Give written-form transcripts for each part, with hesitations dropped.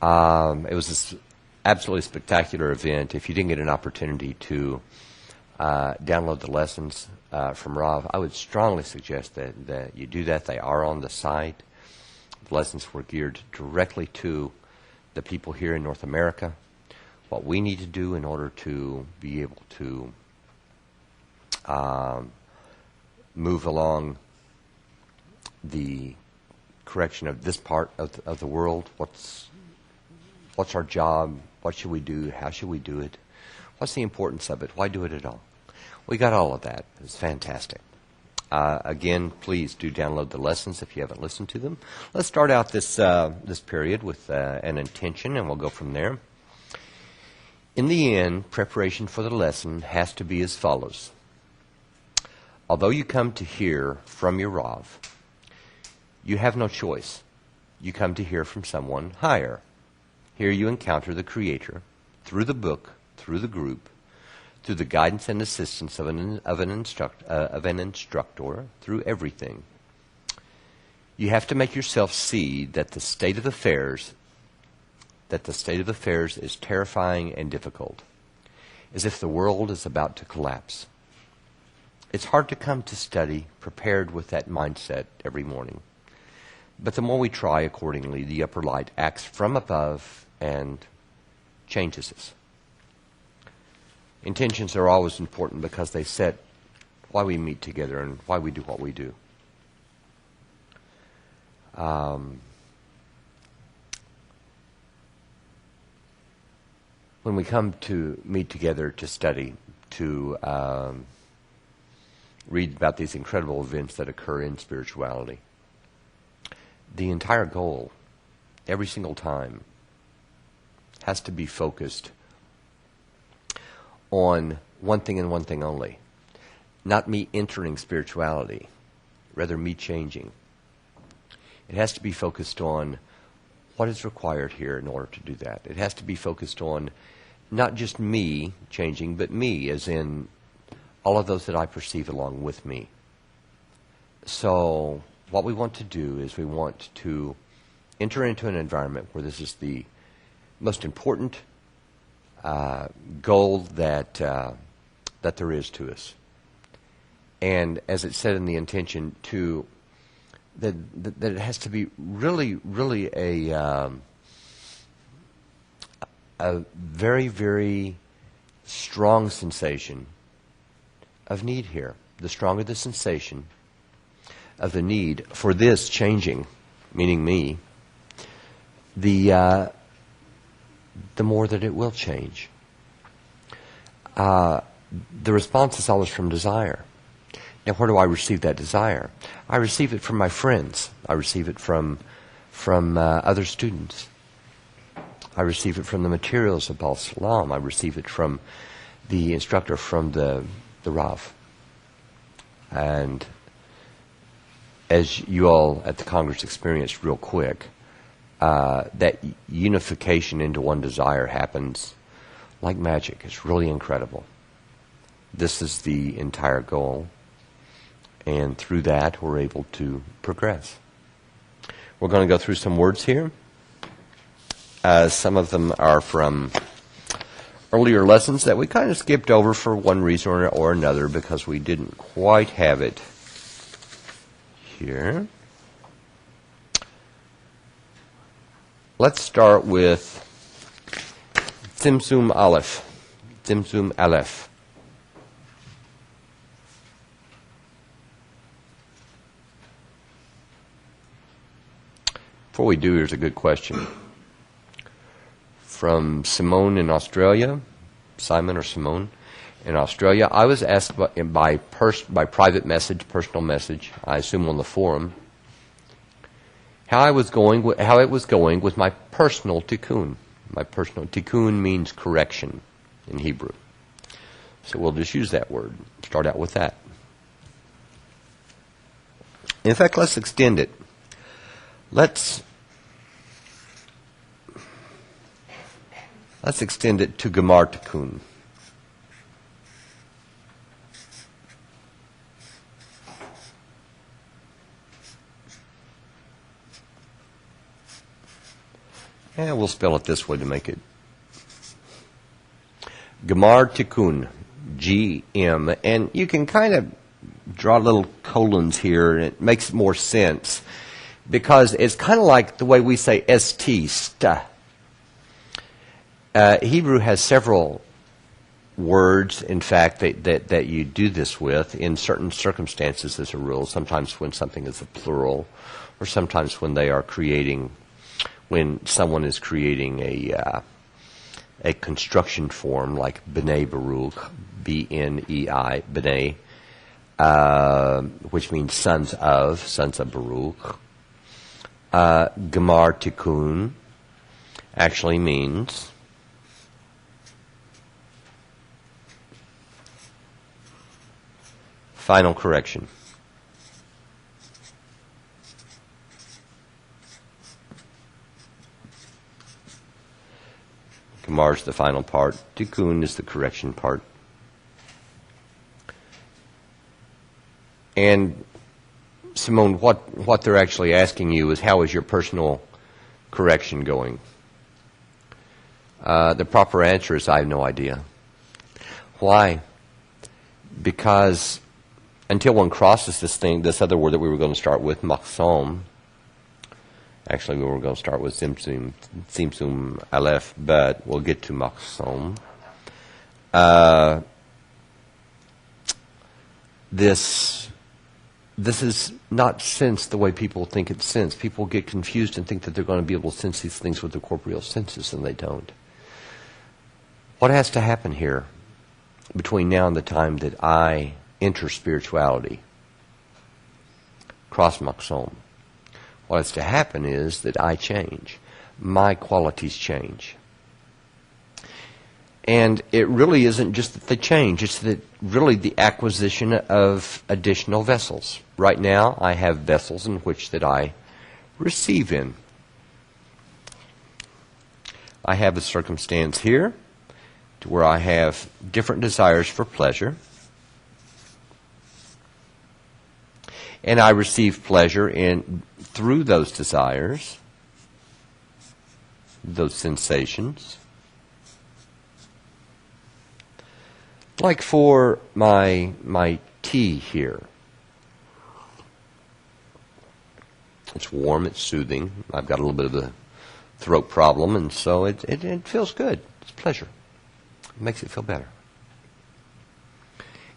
It was this absolutely spectacular event. If you didn't get an opportunity to download the lessons from Rav, I would strongly suggest that you do that. They are on the site. The lessons were geared directly to the people here in North America, what we need to do in order to be able to move along the correction of this part of the world. What's our job? What should we do? How should we do it? What's the importance of it? Why do it at all? We got all of that. It's fantastic. Again, please do download the lessons if you haven't listened to them. Let's start out this period with an intention, and we'll go from there. In the end, preparation for the lesson has to be as follows. Although you come to hear from your Rav, you have no choice. You come to hear from someone higher. Here you encounter the Creator through the book, through the group, through the guidance and assistance of an instructor, through everything. You have to make yourself see that the state of affairs is terrifying and difficult, as if the world is about to collapse. It's hard to come to study prepared with that mindset every morning. But the more we try accordingly, the upper light acts from above and changes us. Intentions are always important because they set why we meet together and why we do what we do. When we come to meet together to study, to read about these incredible events that occur in spirituality, the entire goal, every single time, has to be focused on one thing and one thing only. Not me entering spirituality, rather me changing. It has to be focused on what is required here in order to do that. It has to be focused on not just me changing, but me, as in all of those that I perceive along with me. So what we want to do is we want to enter into an environment where this is the most important goal that there is to us. And as it said in the intention, that it has to be really, really a very, very strong sensation of need here. The stronger the sensation of the need for this changing, meaning me, the more that it will change. The response is always from desire. Now, where do I receive that desire? I receive it from my friends. I receive it from other students. I receive it from the materials of Baal Salam. I receive it from the instructor, from the Rav. And as you all at the Congress experienced real quick, that unification into one desire happens like magic. It's really incredible. This is the entire goal. And through that, we're able to progress. We're going to go through some words here. Some of them are from earlier lessons that we kind of skipped over for one reason or another because we didn't quite have it here. Let's start with Tzimtzum Aleph. Tzimtzum Aleph. Before we do, here's a good question. From Simone in Australia, Simon or Simone in Australia. I was asked by private message, personal message, I assume on the forum, how it was going with my personal tikkun. My personal tikkun means correction in Hebrew. So we'll just use that word. Start out with that. In fact, let's extend it. Let's extend it to Gemar Tikkun. we'll spell it this way to make it. Gemar Tikkun, G-M. And you can kind of draw little colons here, and it makes more sense. Because it's kind of like the way we say st, st. Hebrew has several words, in fact, that you do this with in certain circumstances as a rule. Sometimes when something is a plural, or sometimes when someone is creating a construction form like B'nai Baruch, B-N-E-I, B'nai, which means sons of Baruch. Gemar Tikkun actually means final correction. Gemar is the final part. Tikkun is the correction part. And Simone, what they're actually asking you is, how is your personal correction going? The proper answer is, I have no idea. Why? Because until one crosses this other word that we were going to start with, maksom. Actually, we were going to start with Simsum Aleph, but we'll get to maksom. This is not sense the way people think it's sense. People get confused and think that they're going to be able to sense these things with their corporeal senses, and they don't. What has to happen here between now and the time that I enter spirituality, cross maksom? What has to happen is that I change. My qualities change. And it really isn't just that they change, it's that really the acquisition of additional vessels. Right now, I have vessels in which that I receive in. I have a circumstance here to where I have different desires for pleasure. And I receive pleasure through those desires, those sensations. Like for my tea here. It's warm, it's soothing. I've got a little bit of a throat problem, and so it feels good. It's pleasure. It makes it feel better.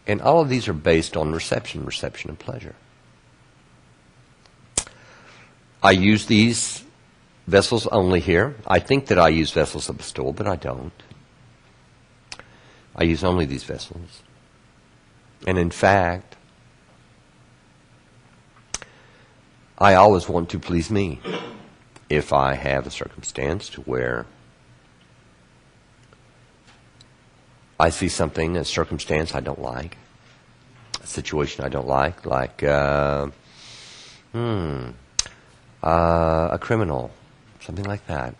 And all of these are based on reception of pleasure. I use these vessels only here. I think that I use vessels of bestowal, but I don't. I use only these vessels. And in fact, I always want to please me. If I have a circumstance to where I see something, a circumstance I don't like, a situation I don't like a criminal, something like that.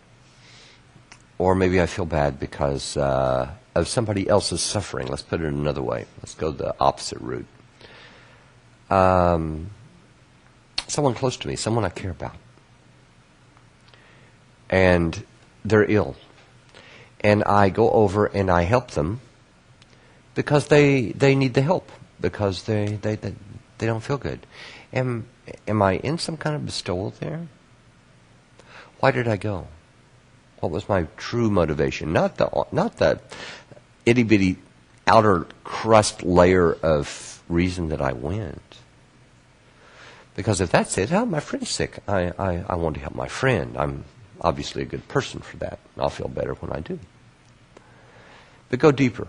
Or maybe I feel bad because of somebody else's suffering. Let's put it another way. Let's go the opposite route. Someone close to me, someone I care about. And they're ill. And I go over and I help them because they need the help, because they don't feel good. Am I in some kind of bestowal there? Why did I go? What was my true motivation? Not the itty bitty outer crust layer of reason that I went. Because if that's it, my friend's sick. I want to help my friend. I'm obviously a good person for that. I'll feel better when I do. But go deeper.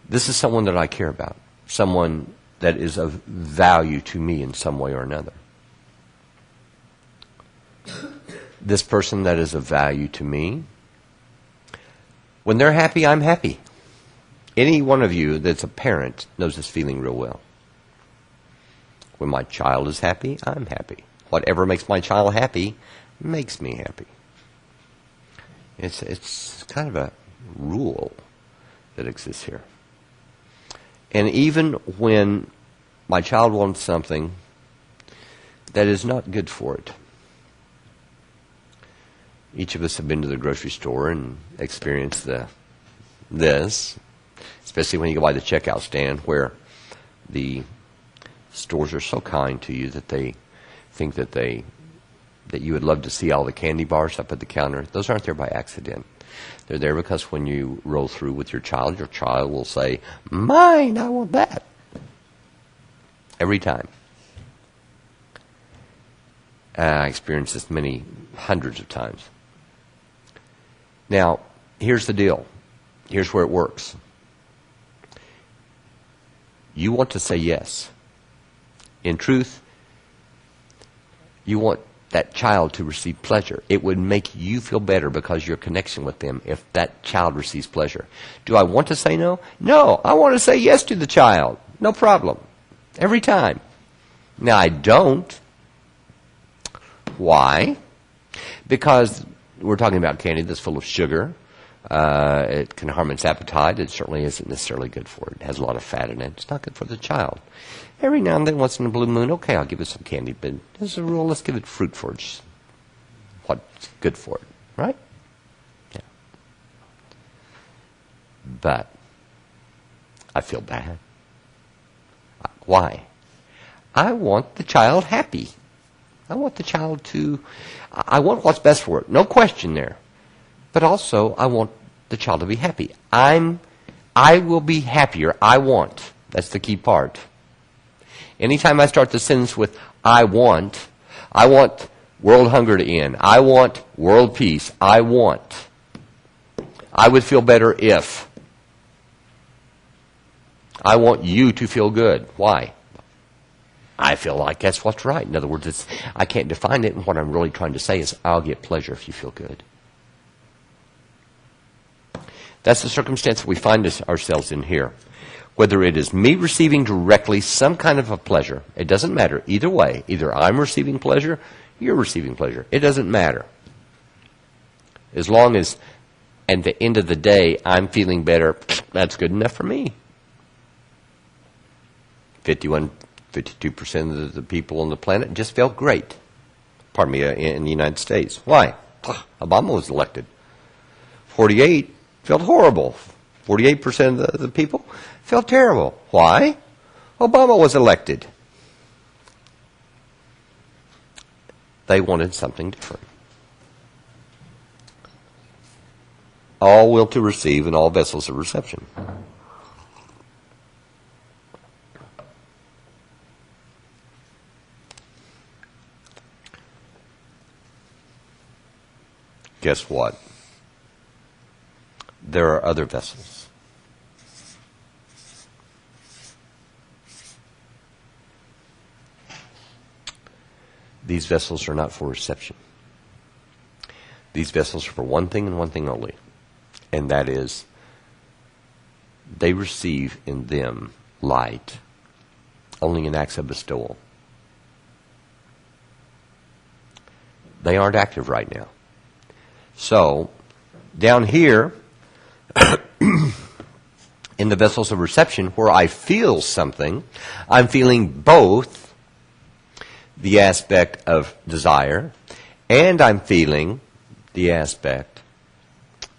This is someone that I care about. Someone that is of value to me in some way or another. This person that is of value to me, when they're happy, I'm happy. Any one of you that's a parent knows this feeling real well. When my child is happy, I'm happy. Whatever makes my child happy makes me happy. It's kind of a rule that exists here. And even when my child wants something that is not good for it, Each of us have been to the grocery store and experienced this, especially when you go by the checkout stand where the stores are so kind to you that they think that you would love to see all the candy bars up at the counter. Those aren't there by accident. They're there because when you roll through with your child will say, "Mine, I want that." Every time. I experienced this many hundreds of times. Now, here's the deal. Here's where it works. You want to say yes. In truth, you want that child to receive pleasure. It would make you feel better because your connection with them if that child receives pleasure. Do I want to say no? No, I want to say yes to the child. No problem. Every time. Now, I don't. Why? Because we're talking about candy that's full of sugar. It can harm its appetite. It certainly isn't necessarily good for it. It has a lot of fat in it. It's not good for the child. Every now and then, once in a blue moon, okay, I'll give it some candy, but as a rule, let's give it fruit for it's what's good for it, right? Yeah. But I feel bad. Why? I want the child happy. I want the child I want what's best for it. No question there. But also, I want the child to be happy. I will be happier. I want. That's the key part. Anytime I start the sentence with I want world hunger to end. I want world peace. I would feel better if. I want you to feel good. Why? I feel like that's what's right. In other words, I can't define it, and what I'm really trying to say is I'll get pleasure if you feel good. That's the circumstance we find ourselves in here. Whether it is me receiving directly some kind of a pleasure, it doesn't matter. Either way, either I'm receiving pleasure, you're receiving pleasure. It doesn't matter. As long as at the end of the day I'm feeling better, that's good enough for me. 52% of the people on the planet just felt great. Pardon me, in the United States. Why? Obama was elected. 48 felt horrible. 48% of the people felt terrible. Why? Obama was elected. They wanted something different. All will to receive and all vessels of reception. Guess what? There are other vessels. These vessels are not for reception. These vessels are for one thing and one thing only, and that is they receive in them light only in acts of bestowal. They aren't active right now. So, down here, in the vessels of reception, where I feel something, I'm feeling both the aspect of desire, and I'm feeling the aspect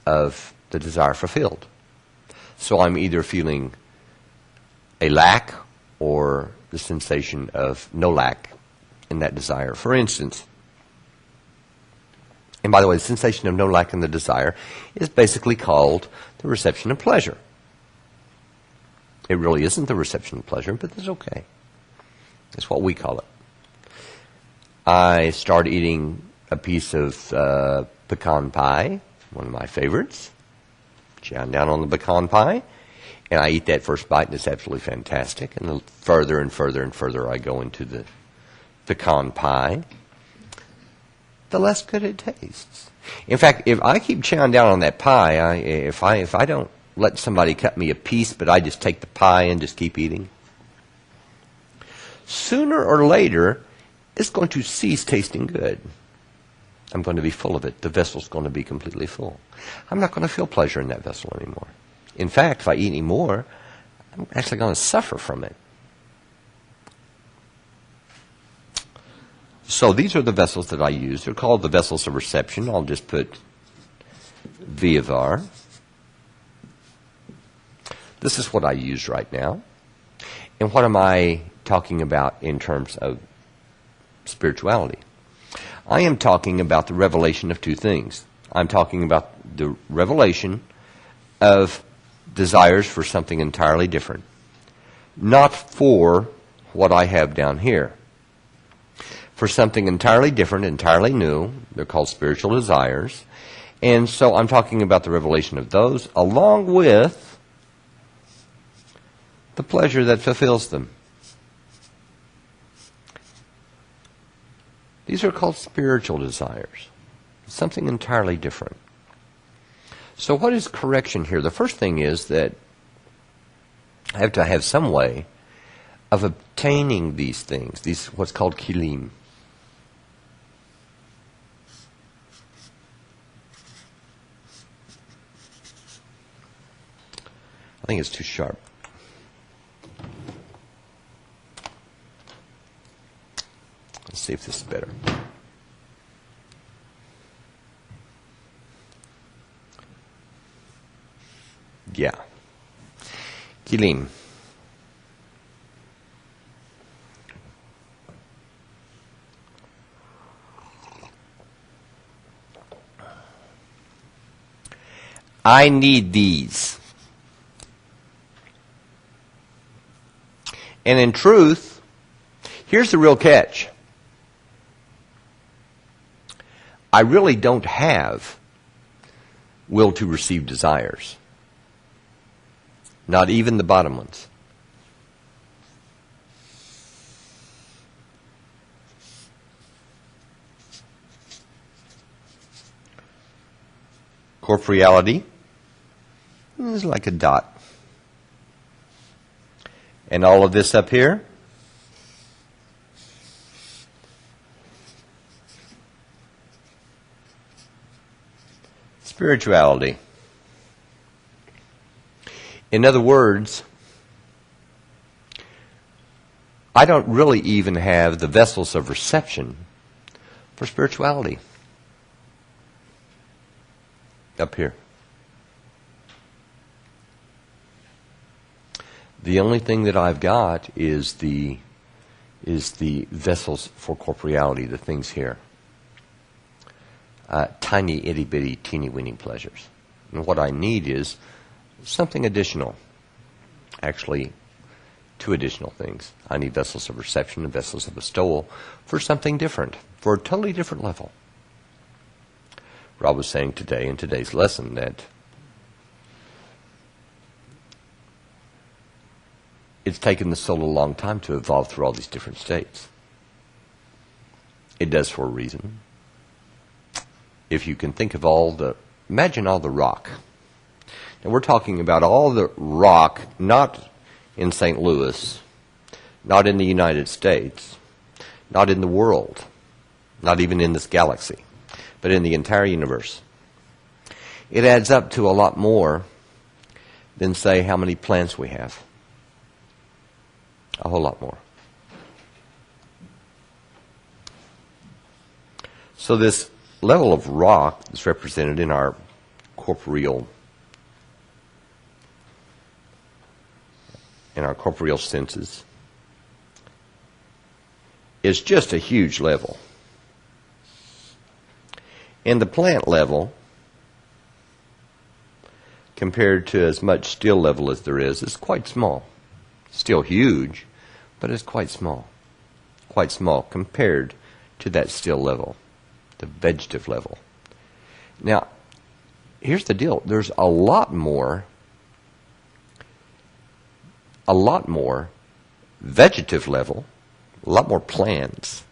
of the desire fulfilled. So I'm either feeling a lack or the sensation of no lack in that desire. For instance, and by the way, the sensation of no lack in the desire is basically called the reception of pleasure. It really isn't the reception of pleasure, but that's okay. That's what we call it. I start eating a piece of pecan pie, one of my favorites. Chow down on the pecan pie, and I eat that first bite, and it's absolutely fantastic. And the further and further and further I go into the pecan pie, the less good it tastes. In fact, if I keep chowing down on that pie, if I don't let somebody cut me a piece, but I just take the pie and just keep eating, sooner or later, it's going to cease tasting good. I'm going to be full of it. The vessel's going to be completely full. I'm not going to feel pleasure in that vessel anymore. In fact, if I eat any more, I'm actually going to suffer from it. So these are the vessels that I use. They're called the vessels of reception. I'll just put V of R. This is what I use right now. And what am I talking about in terms of spirituality? I am talking about the revelation of two things. I'm talking about the revelation of desires for something entirely different, not for what I have down here. For something entirely different, entirely new. They're called spiritual desires. And so I'm talking about the revelation of those along with the pleasure that fulfills them. These are called spiritual desires. Something entirely different. So what is correction here? The first thing is that I have to have some way of obtaining these things, these what's called kilim. I think it's too sharp. Let's see if this is better. Yeah. Kilim. I need these. And in truth, here's the real catch. I really don't have will to receive desires. Not even the bottom ones. Corporeality is like a dot. And all of this up here, spirituality. In other words, I don't really even have the vessels of reception for spirituality up here. The only thing that I've got is the vessels for corporeality, the things here. Tiny, itty-bitty, teeny-weeny pleasures. And what I need is something additional. Actually, two additional things. I need vessels of reception and vessels of bestowal for something different, for a totally different level. Rob was saying today in today's lesson that it's taken the soul a long time to evolve through all these different states. It does for a reason. If you can think of imagine all the rock. And we're talking about all the rock, not in St. Louis, not in the United States, not in the world, not even in this galaxy, but in the entire universe. It adds up to a lot more than, say, how many plants we have. A whole lot more. So this level of rock is represented in our corporeal senses is just a huge level. And the plant level, compared to as much still level as there is quite small. Still huge, but it's quite small. Quite small compared to that still level, the vegetative level. Now, here's the deal. There's a lot more vegetative level, a lot more plants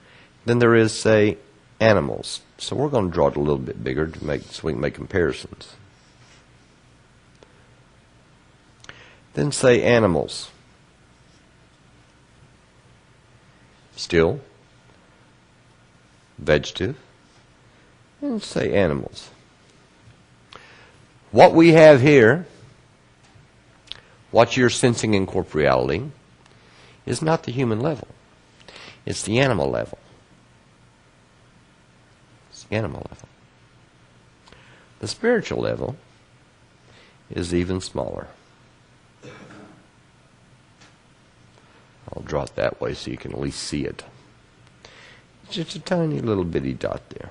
than there is, say, animals. So we're going to draw it a little bit bigger so we can make comparisons. Then say animals. Still, vegetative, and say animals. What we have here, what you're sensing in corporeality, is not the human level. It's the animal level. animal level. The spiritual level is even smaller. I'll draw it that way so you can at least see it. It's just a tiny little bitty dot there.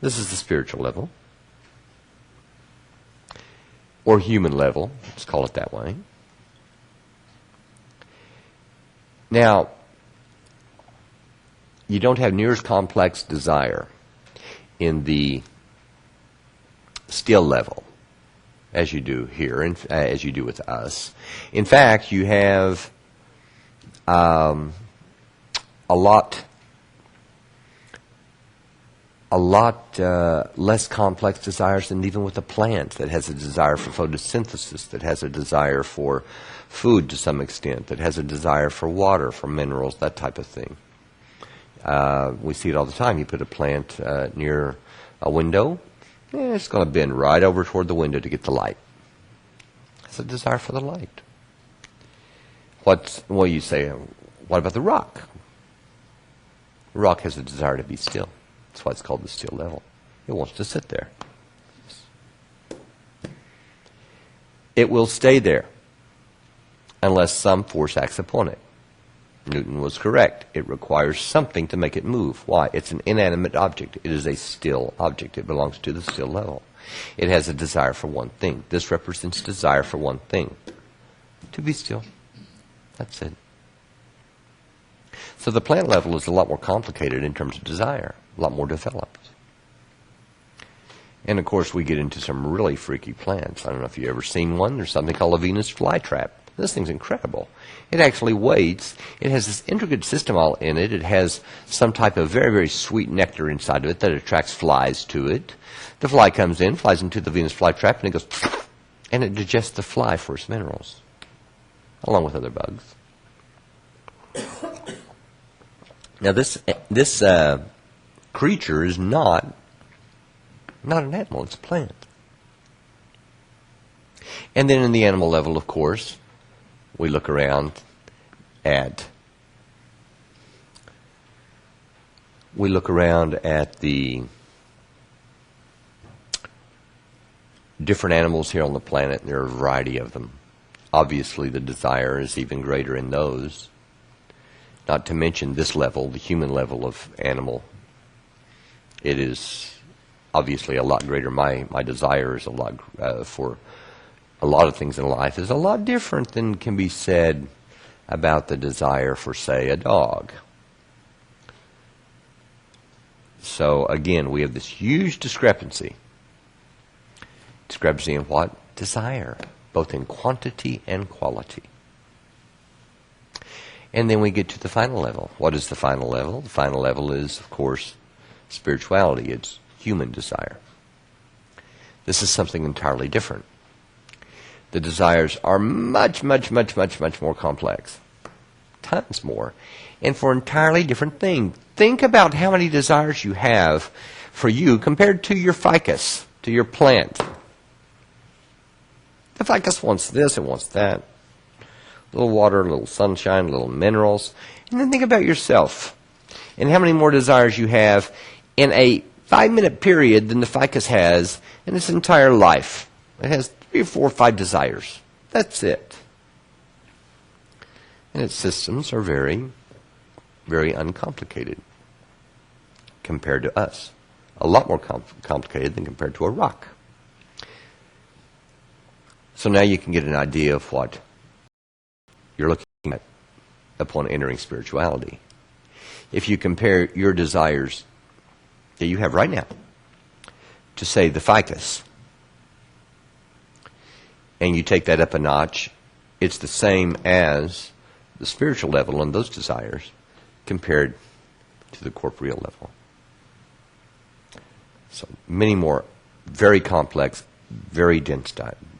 This is the spiritual level, or human level, let's call it that way. Now, you don't have near as complex desire in the still level as you do here, as you do with us. In fact, you have a lot less complex desires than even with a plant that has a desire for photosynthesis, that has a desire for food to some extent, that has a desire for water, for minerals, that type of thing. We see it all the time. You put a plant near a window, it's going to bend right over toward the window to get the light. It's a desire for the light. Well, you say, what about the rock? The rock has a desire to be still. That's why it's called the still level. It wants to sit there. It will stay there unless some force acts upon it. Newton was correct. It requires something to make it move. Why? It's an inanimate object. It is a still object. It belongs to the still level. It has a desire for one thing. This represents desire for one thing. To be still. That's it. So the plant level is a lot more complicated in terms of desire, a lot more developed. And of course we get into some really freaky plants. I don't know if you've ever seen one. There's something called a Venus flytrap. This thing's incredible. It actually waits. It has this intricate system all in it. It has some type of very, very sweet nectar inside of it that attracts flies to it. The fly comes in, flies into the Venus flytrap, and it goes, and it digests the fly for its minerals, along with other bugs. Now this creature is not an animal, it's a plant. And then in the animal level, of course, we look around at the different animals here on the planet, and there are a variety of them. Obviously, the desire is even greater in those. Not to mention this level, the human level of animal. It is obviously a lot greater. My desire is a lot for a lot of things in life is a lot different than can be said about the desire for, say, a dog. So again, we have this huge discrepancy. Discrepancy in what? Desire, both in quantity and quality. And then we get to the final level. What is the final level? The final level is, of course, spirituality. It's human desire. This is something entirely different. The desires are much, much, much, much, much more complex. Tons more. And for entirely different things. Think about how many desires you have for you compared to your ficus, to your plant. The ficus wants this, it wants that. A little water, a little sunshine, a little minerals. And then think about yourself and how many more desires you have in a 5-minute period than the ficus has in its entire life. It has 3 or 4 or 5 desires. That's it. And its systems are very, very uncomplicated compared to us. A lot more complicated than compared to a rock. So now you can get an idea of what you're looking at upon entering spirituality. If you compare your desires that you have right now to, say, the ficus, and you take that up a notch, it's the same as the spiritual level on those desires compared to the corporeal level. So many more very complex, very dense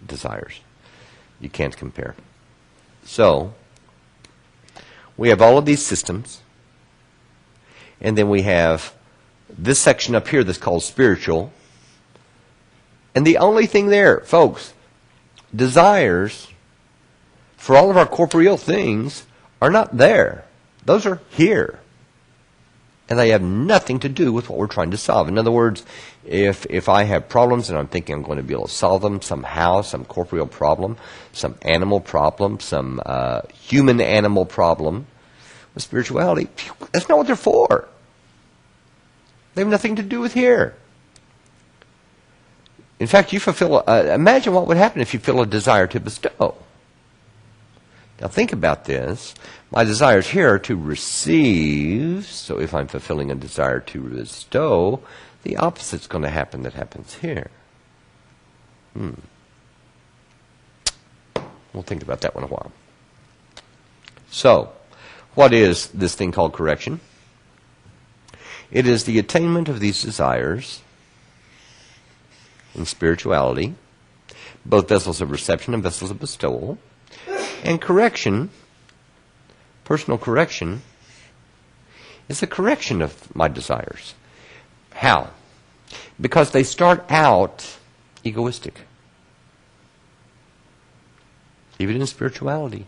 desires. You can't compare. So, we have all of these systems, and then we have this section up here that's called spiritual. And the only thing there, folks, desires for all of our corporeal things are not there. Those are here. And they have nothing to do with what we're trying to solve. In other words, if I have problems and I'm thinking I'm going to be able to solve them somehow, some corporeal problem, some animal problem, some human-animal problem, with spirituality, that's not what they're for. They have nothing to do with here. In fact, you fulfill, imagine what would happen if you feel a desire to bestow. Now think about this. My desires here are to receive, so if I'm fulfilling a desire to bestow, the opposite's going to happen that happens here. We'll think about that one a while. So, what is this thing called correction? It is the attainment of these desires in spirituality, both vessels of reception and vessels of bestowal. And correction, personal correction, is the correction of my desires. How? Because they start out egoistic. Even in spirituality.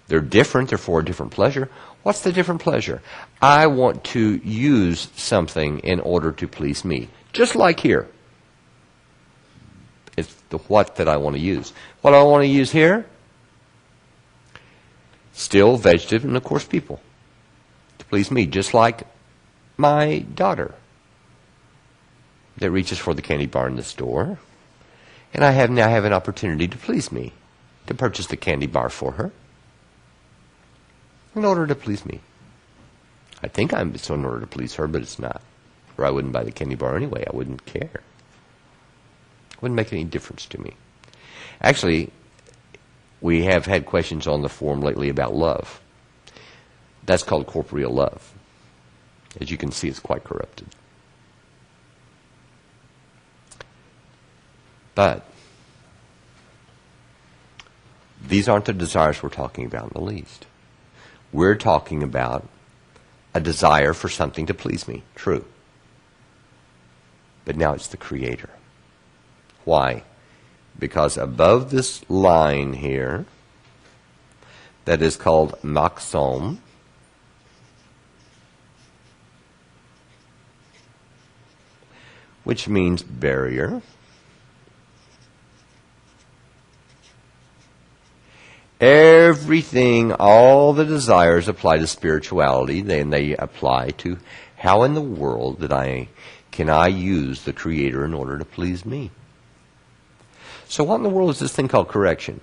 They're different, they're for a different pleasure. What's the different pleasure? I want to use something in order to please me. Just like here. It's the what that I want to use. What do I want to use here? Still, vegetative, and of course people. To please me, just like my daughter that reaches for the candy bar in the store. And I now have an opportunity to please me, to purchase the candy bar for her in order to please me. I think it's in order to please her, but it's not. Or I wouldn't buy the candy bar anyway. I wouldn't care. It wouldn't make any difference to me. Actually, we have had questions on the forum lately about love. That's called corporeal love. As you can see, it's quite corrupted. But these aren't the desires we're talking about in the least. We're talking about a desire for something to please me. True. But now it's the Creator. Why? Because above this line here, that is called maxom, which means barrier, everything, all the desires apply to spirituality, then they apply to how in the world can I use the Creator in order to please me. So what in the world is this thing called correction?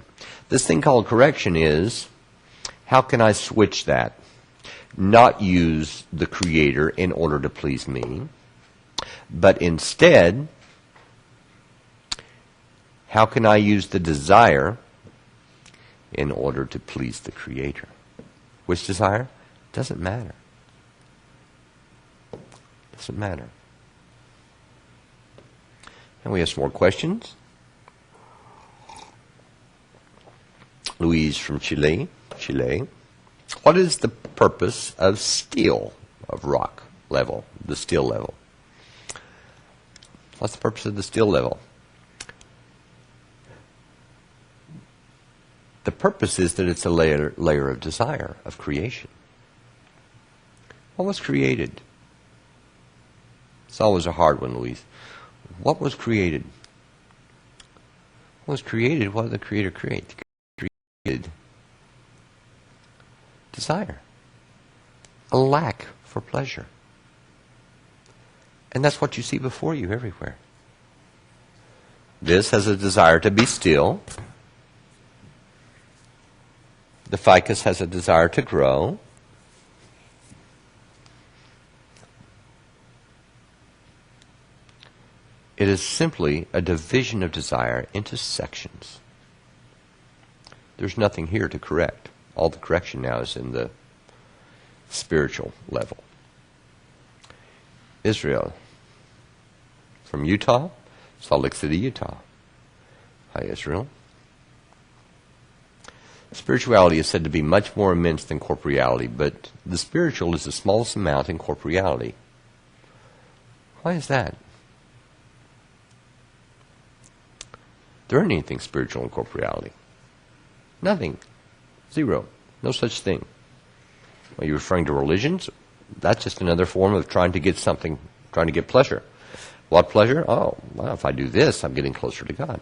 This thing called correction is, how can I switch that? Not use the Creator in order to please me, but instead, how can I use the desire in order to please the Creator? Which desire? Doesn't matter. Doesn't matter. And we have some more questions. Louise from Chile. What is the purpose of steel, of rock level, the steel level? What's the purpose of the steel level? The purpose is that it's a layer of desire, of creation. What was created? It's always a hard one, Louise. What was created? What was created? What did the Creator create? The Creator created desire. A lack for pleasure. And that's what you see before you everywhere. This has a desire to be still. The ficus has a desire to grow. It is simply a division of desire into sections. There's nothing here to correct. All the correction now is in the spiritual level. Israel, from Utah, Salt Lake City, Utah. Hi, Israel. Spirituality is said to be much more immense than corporeality, but the spiritual is the smallest amount in corporeality. Why is that? There isn't anything spiritual in corporeality. Nothing. Zero. No such thing. Are you referring to religions? That's just another form of trying to get something, trying to get pleasure. What pleasure? Oh, well, if I do this, I'm getting closer to God.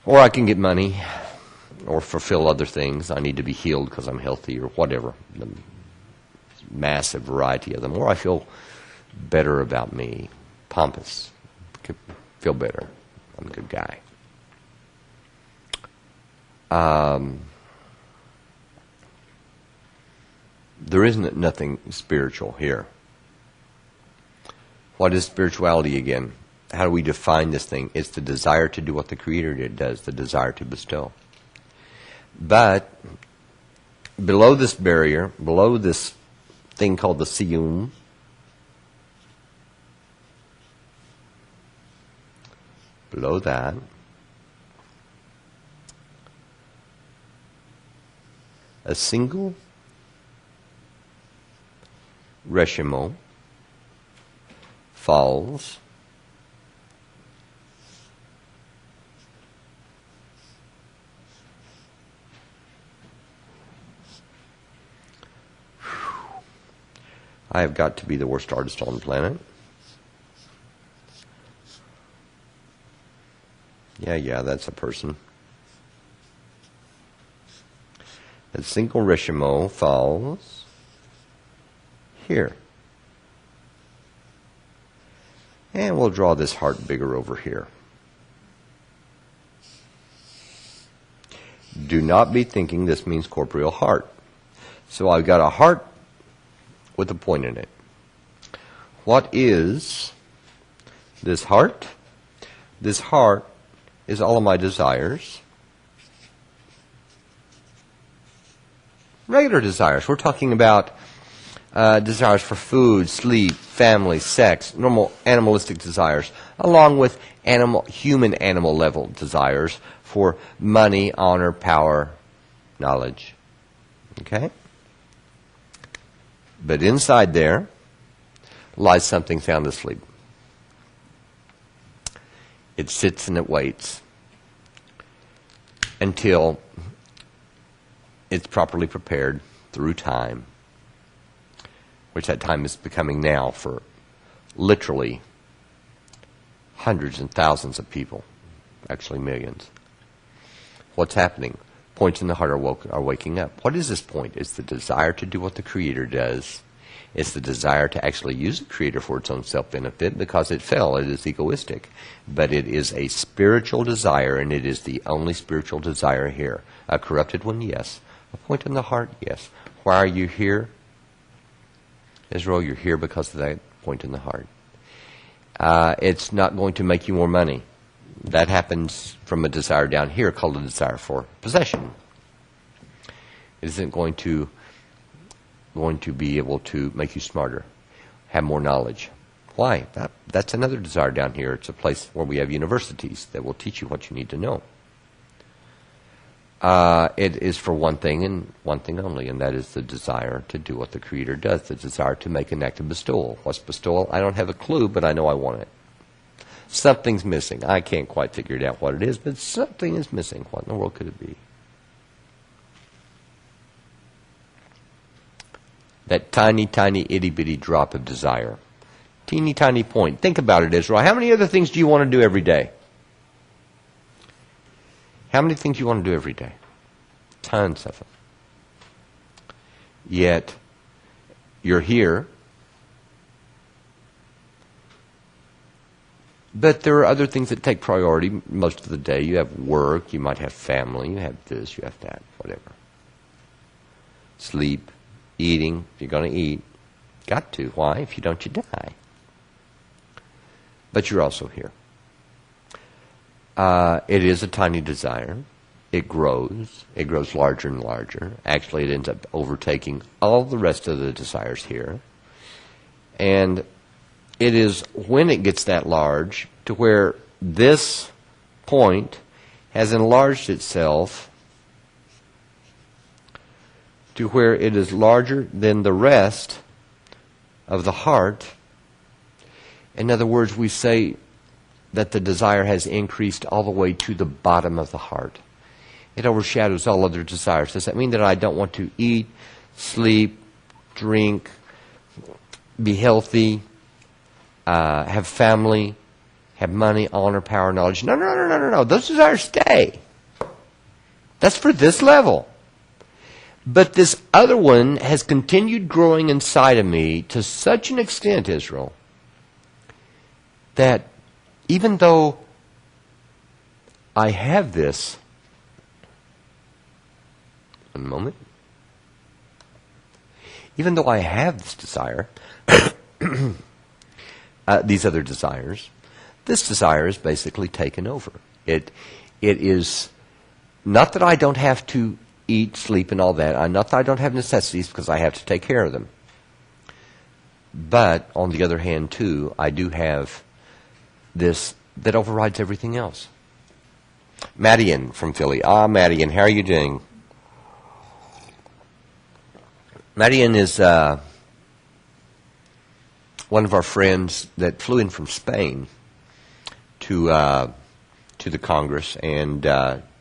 Or I can get money, or fulfill other things. I need to be healed because I'm healthy, or whatever. The massive variety of them. Or I feel better about me, pompous, feel better. I'm a good guy. There isn't nothing spiritual here. What is spirituality again? How do we define this thing? It's the desire to do what the Creator does, the desire to bestow. But below this barrier, below this thing called the siyum, below that, a single reshimo falls I have got to be the worst artist on the planet. Yeah, that's a person. A single reshimo falls here. And we'll draw this heart bigger over here. Do not be thinking this means corporeal heart. So I've got a heart with a point in it. What is this heart? This heart is all of my desires. Regular desires. We're talking about desires for food, sleep, family, sex, normal animalistic desires, along with human animal level desires for money, honor, power, knowledge. Okay? But inside there lies something sound asleep. It sits and it waits until it's properly prepared through time, which that time is becoming now for literally hundreds and thousands of people, actually millions. What's happening? Points in the heart are waking up. What is this point? It's the desire to do what the Creator does. It's the desire to actually use the Creator for its own self-benefit because it fell. It is egoistic. But it is a spiritual desire, and it is the only spiritual desire here. A corrupted one, yes. A point in the heart, yes. Why are you here? Israel, you're here because of that point in the heart. It's not going to make you more money. That happens from a desire down here called a desire for possession. It isn't going to be able to make you smarter, have more knowledge. Why? That's another desire down here. It's a place where we have universities that will teach you what you need to know. It is for one thing and one thing only, and that is the desire to do what the Creator does, the desire to make an act of bestowal. What's bestowal? I don't have a clue, but I know I want it. Something's missing. I can't quite figure it out what it is, but something is missing. What in the world could it be? That tiny, tiny, itty-bitty drop of desire. Teeny, tiny point. Think about it, Israel. How many other things do you want to do every day? How many things do you want to do every day? Tons of them. Yet, you're here. But there are other things that take priority most of the day. You have work, you might have family, you have this, you have that, whatever. Sleep, eating, if you're going to eat. Got to. Why? If you don't, you die. But you're also here. It is a tiny desire. It grows. It grows larger and larger. Actually, it ends up overtaking all the rest of the desires here. And it is when it gets that large to where this point has enlarged itself to where it is larger than the rest of the heart. In other words, we say that the desire has increased all the way to the bottom of the heart. It overshadows all other desires. Does that mean that I don't want to eat, sleep, drink, be healthy, have family, have money, honor, power, knowledge? No. Those desires stay. That's for this level. But this other one has continued growing inside of me to such an extent, Israel, that even though I have this, one moment, even though I have this desire, these other desires, this desire is basically taken over. It is not that I don't have to eat, sleep, and all that. Not that I don't have necessities, because I have to take care of them. But, on the other hand, too, I do have this that overrides everything else. Madian from Philly. Madian, how are you doing? Madian is one of our friends that flew in from Spain to the Congress, and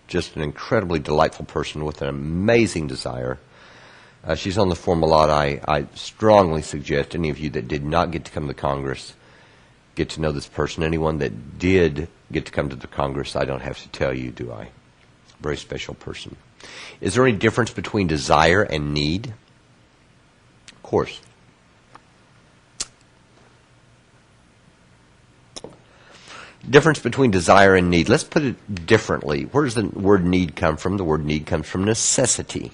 just an incredibly delightful person with an amazing desire. She's on the form a lot. I strongly suggest any of you that did not get to come to Congress get to know this person. Anyone that did get to come to the Congress, I don't have to tell you, do I? Very special person. Is there any difference between desire and need? Of course. Difference between desire and need. Let's put it differently. Where does the word need come from? The word need comes from necessity.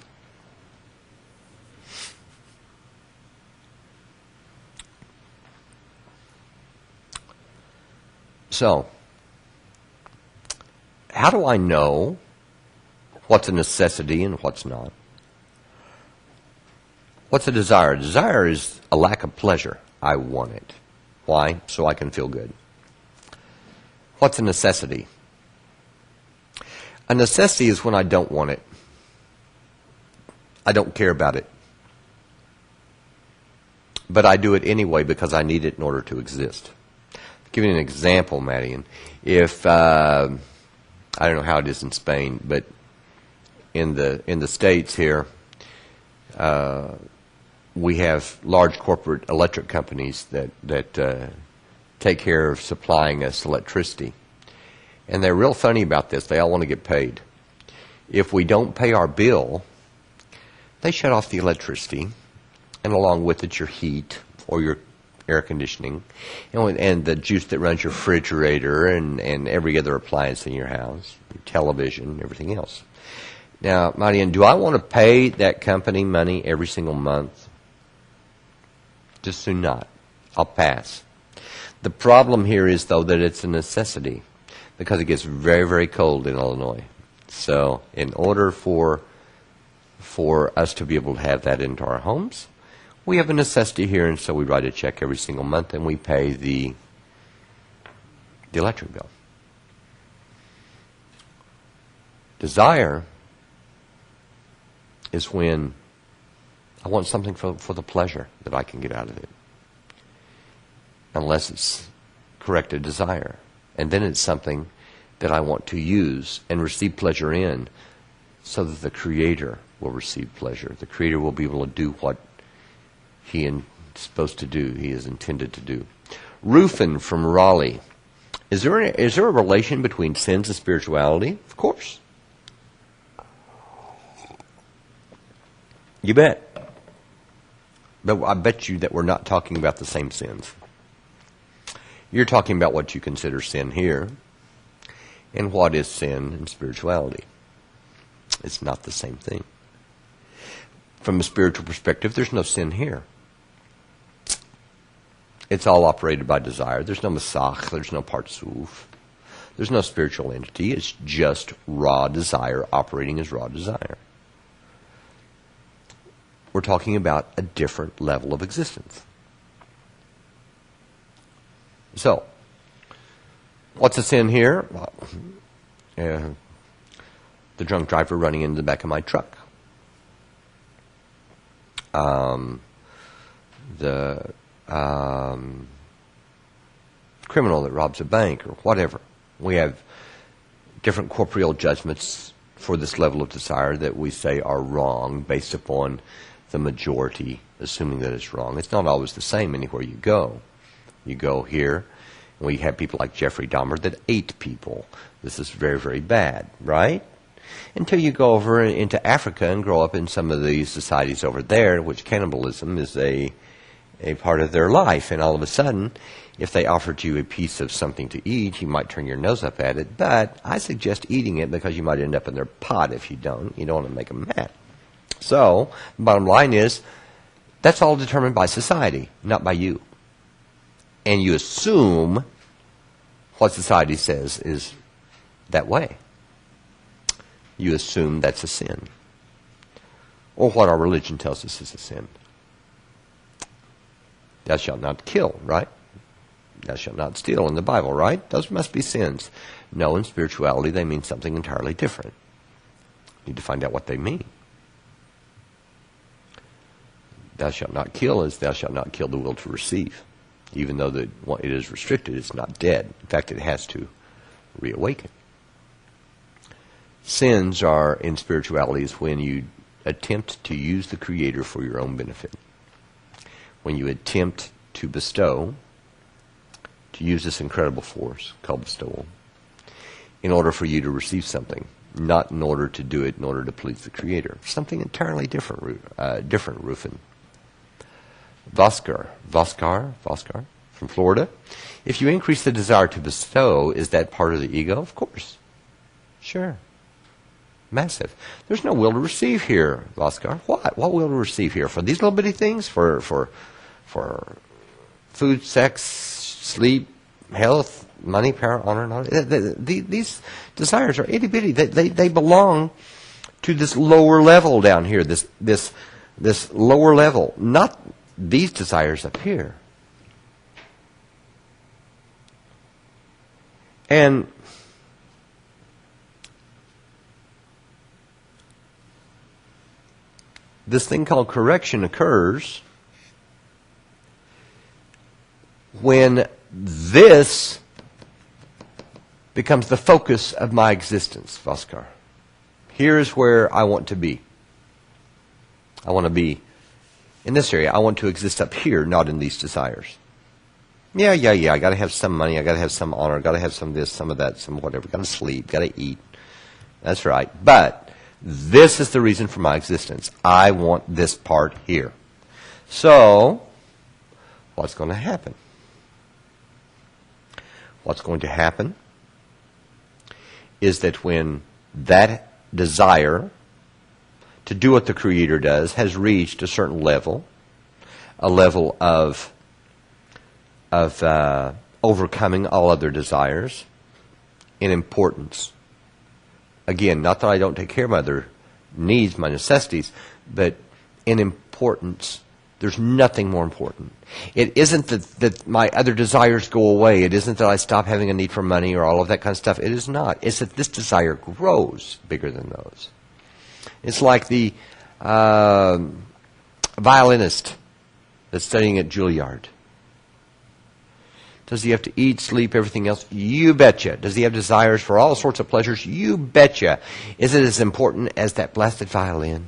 So, how do I know what's a necessity and what's not? What's a desire? A desire is a lack of pleasure. I want it. Why? So I can feel good. What's a necessity? A necessity is when I don't want it. I don't care about it. But I do it anyway because I need it in order to exist. I'll give you an example, Madian. If I don't know how it is in Spain, but in the States here, we have large corporate electric companies that take care of supplying us electricity. And they're real funny about this. They all want to get paid. If we don't pay our bill, they shut off the electricity, and along with it your heat or your air conditioning, and the juice that runs your refrigerator and every other appliance in your house, your television, everything else. Now, Marian, do I want to pay that company money every single month? Just do not. I'll pass. The problem here is, though, that it's a necessity because it gets very, very cold in Illinois. So in order for us to be able to have that into our homes, we have a necessity here, and so we write a check every single month and we pay the electric bill. Desire is when I want something for the pleasure that I can get out of it. Unless it's corrected desire. And then it's something that I want to use and receive pleasure in so that the Creator will receive pleasure. The Creator will be able to do what He is supposed to do, He is intended to do. Rufin from Raleigh. Is there a relation between sins and spirituality? Of course. You bet. But I bet you that we're not talking about the same sins. You're talking about what you consider sin here, and what is sin in spirituality. It's not the same thing. From a spiritual perspective, there's no sin here. It's all operated by desire. There's no masach, there's no parsuf. There's no spiritual entity. It's just raw desire operating as raw desire. We're talking about a different level of existence. So, what's a sin here? The drunk driver running into the back of my truck. The criminal that robs a bank or whatever. We have different corporeal judgments for this level of desire that we say are wrong based upon the majority assuming that it's wrong. It's not always the same anywhere you go. You go here, and we have people like Jeffrey Dahmer that ate people. This is very, very bad, right? Until you go over into Africa and grow up in some of these societies over there, which cannibalism is a part of their life. And all of a sudden, if they offered you a piece of something to eat, you might turn your nose up at it. But I suggest eating it because you might end up in their pot if you don't. You don't want to make them mad. So, the bottom line is, that's all determined by society, not by you. And you assume what society says is that way. You assume that's a sin. Or what our religion tells us is a sin. Thou shalt not kill, right? Thou shalt not steal in the Bible, right? Those must be sins. No, in spirituality they mean something entirely different. You need to find out what they mean. Thou shalt not kill is thou shalt not kill the will to receive. Even though it is restricted, it's not dead. In fact, it has to reawaken. Sins are, in spirituality, is when you attempt to use the Creator for your own benefit. When you attempt to bestow, to use this incredible force called bestowal, in order for you to receive something, not in order to do it in order to please the Creator. Something entirely different, Rufin. Voskar from Florida. If you increase the desire to bestow, is that part of the ego? Of course. Sure. Massive. There's no will to receive here, Voskar. What? What will to receive here? For these little bitty things? For food, sex, sleep, health, money, power, honor, and all. These desires are itty bitty. They belong to this lower level down here. This lower level, not these desires up here. And this thing called correction occurs when this becomes the focus of my existence, Voskar. Here's where I want to be. I want to be in this area. I want to exist up here, not in these desires. Yeah, I got to have some money. I got to have some honor. Got to have some of this, some of that, some whatever. Got to sleep. Got to eat. That's right. But this is the reason for my existence. I want this part here. So, what's going to happen? What's going to happen is that when that desire to do what the Creator does has reached a certain level, a level of overcoming all other desires in importance. Again, not that I don't take care of my other needs, my necessities, but in importance, there's nothing more important. It isn't that my other desires go away. It isn't that I stop having a need for money or all of that kind of stuff. It is not. It's that this desire grows bigger than those. It's like the violinist that's studying at Juilliard. Does he have to eat, sleep, everything else? You betcha. Does he have desires for all sorts of pleasures? You betcha. Is it as important as that blasted violin?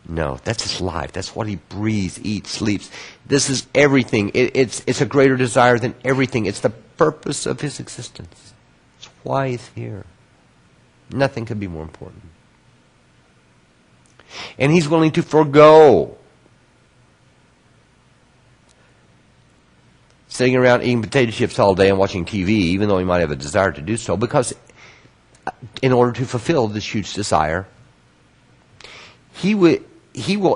No, that's his life. That's what he breathes, eats, sleeps. This is everything. It's a greater desire than everything. It's the purpose of his existence. It's why he's here. Nothing could be more important. And he's willing to forego sitting around eating potato chips all day and watching TV, even though he might have a desire to do so, because in order to fulfill this huge desire, he will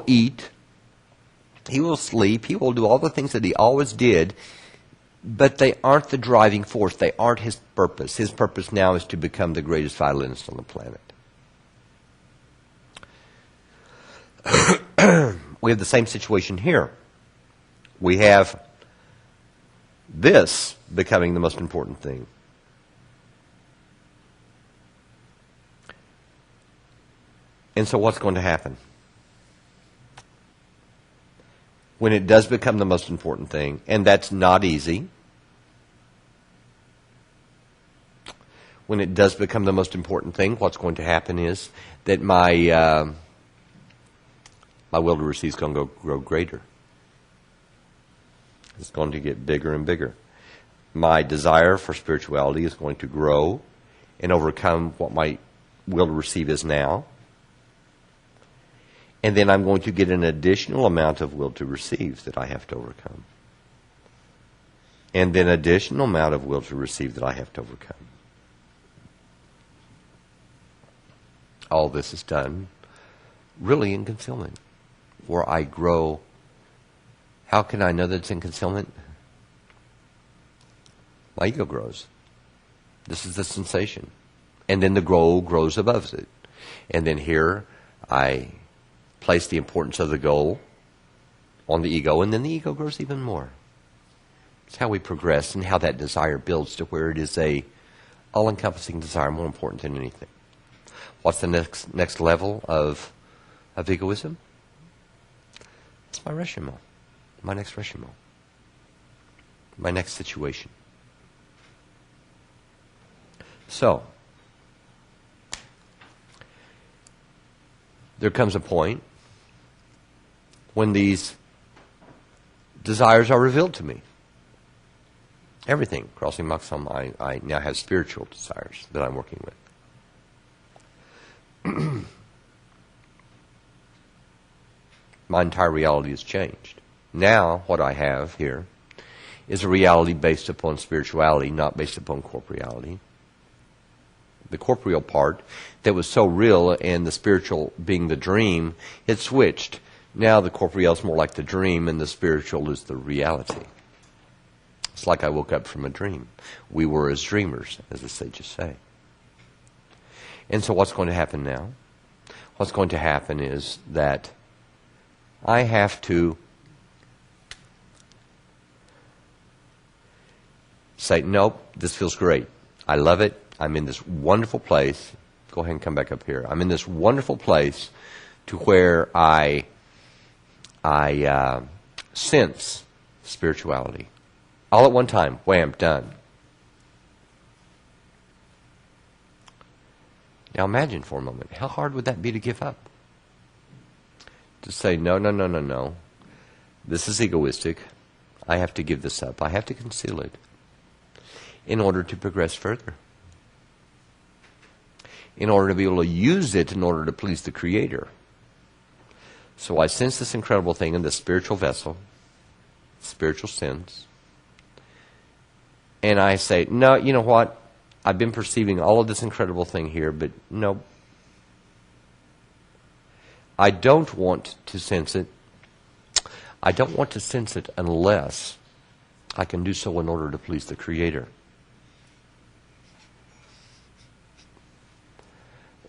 eat, he will sleep, he will do all the things that he always did, but they aren't the driving force. They aren't his purpose. His purpose now is to become the greatest violinist on the planet. We have the same situation here. We have this becoming the most important thing. And so what's going to happen? When it does become the most important thing, and that's not easy, when it does become the most important thing, what's going to happen is that my will to receive is going to grow greater. It's going to get bigger and bigger. My desire for spirituality is going to grow and overcome what my will to receive is now. And then I'm going to get an additional amount of will to receive that I have to overcome. And then additional amount of will to receive that I have to overcome. All this is done really in concealment, where I grow. How can I know that it's in concealment? My ego grows. This is the sensation. And then the goal grows above it. And then here I place the importance of the goal on the ego, and then the ego grows even more. It's how we progress and how that desire builds to where it is a all-encompassing desire, more important than anything. What's the next level of egoism? It's my reshima, my next reshima, my next situation. So, there comes a point when these desires are revealed to me. Everything, crossing maksam, I now have spiritual desires that I'm working with. My entire reality has changed. Now, what I have here is a reality based upon spirituality, not based upon corporeality. The corporeal part that was so real and the spiritual being the dream, it switched. Now the corporeal is more like the dream and the spiritual is the reality. It's like I woke up from a dream. We were as dreamers, as the sages say. And so what's going to happen now? What's going to happen is that I have to say, nope, this feels great. I love it. I'm in this wonderful place. Go ahead and come back up here. I'm in this wonderful place to where I sense spirituality. All at one time. Wham, done. Now imagine for a moment, how hard would that be to give up? To say, no. This is egoistic. I have to give this up. I have to conceal it in order to progress further. In order to be able to use it in order to please the Creator. So I sense this incredible thing in this spiritual vessel, spiritual sense. And I say, no, you know what? I've been perceiving all of this incredible thing here, but no. I don't want to sense it. I don't want to sense it unless I can do so in order to please the Creator.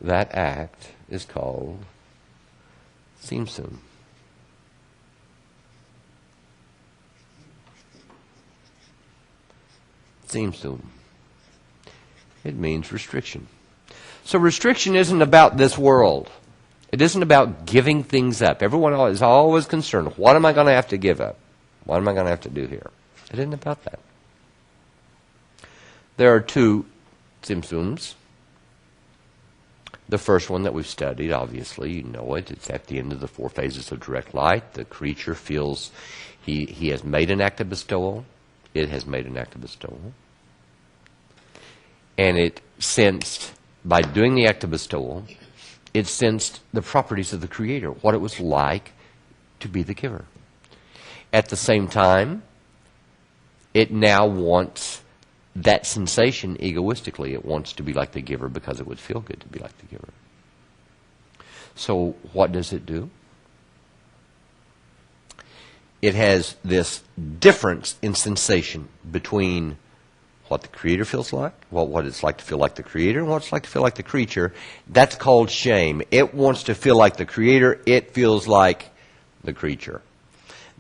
That act is called simsum. Simsum. It means restriction. So restriction isn't about this world. It isn't about giving things up. Everyone is always concerned, what am I going to have to give up? What am I going to have to do here? It isn't about that. There are two simsums. The first one that we've studied, obviously, you know it. It's at the end of the 4 phases of direct light. The creature feels he has made an act of bestowal. It has made an act of bestowal. And it sensed, by doing the act of bestowal, it sensed the properties of the Creator, what it was like to be the giver. At the same time, it now wants that sensation egoistically. It wants to be like the giver because it would feel good to be like the giver. So what does it do? It has this difference in sensation between what the Creator feels like, what it's like to feel like the Creator, and what it's like to feel like the creature. That's called shame. It wants to feel like the Creator. It feels like the creature.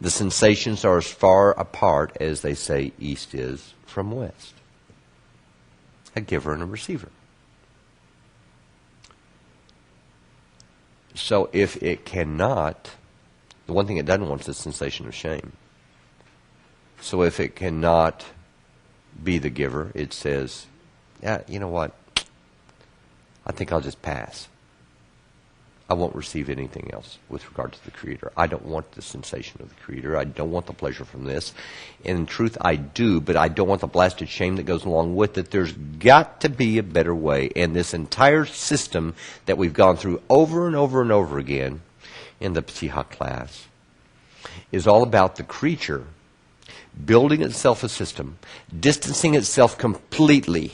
The sensations are as far apart as they say east is from west. A giver and a receiver. So if it cannot, the one thing it doesn't want is the sensation of shame. So if it cannot be the giver, it says, yeah, you know what? I think I'll just pass. I won't receive anything else with regard to the Creator. I don't want the sensation of the Creator. I don't want the pleasure from this. And in truth, I do, but I don't want the blasted shame that goes along with it. There's got to be a better way. And this entire system that we've gone through over and over and over again in the Psiha class is all about the creature building itself a system, distancing itself completely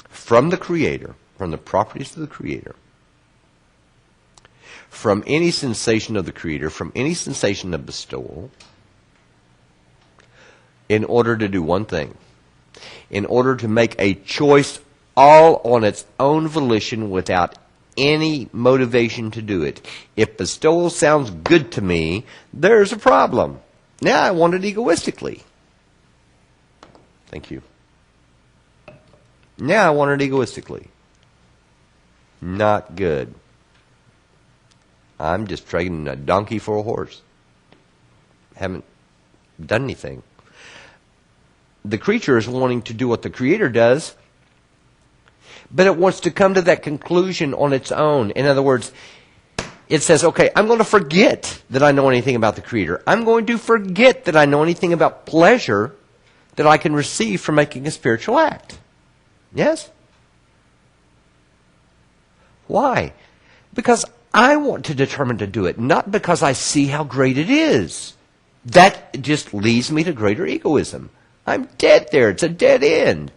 from the Creator, from the properties of the Creator, from any sensation of the Creator, from any sensation of bestowal, in order to do one thing. In order to make a choice all on its own volition without any motivation to do it. If bestowal sounds good to me, there's a problem. Now I want it egoistically. Thank you. Now I want it egoistically. Not good. I'm just trading a donkey for a horse. Haven't done anything. The creature is wanting to do what the Creator does, but it wants to come to that conclusion on its own. In other words, it says, okay, I'm going to forget that I know anything about the Creator. I'm going to forget that I know anything about pleasure that I can receive from making a spiritual act. Yes? Why? Because I want to determine to do it, not because I see how great it is. That just leads me to greater egoism. I'm dead there. It's a dead end.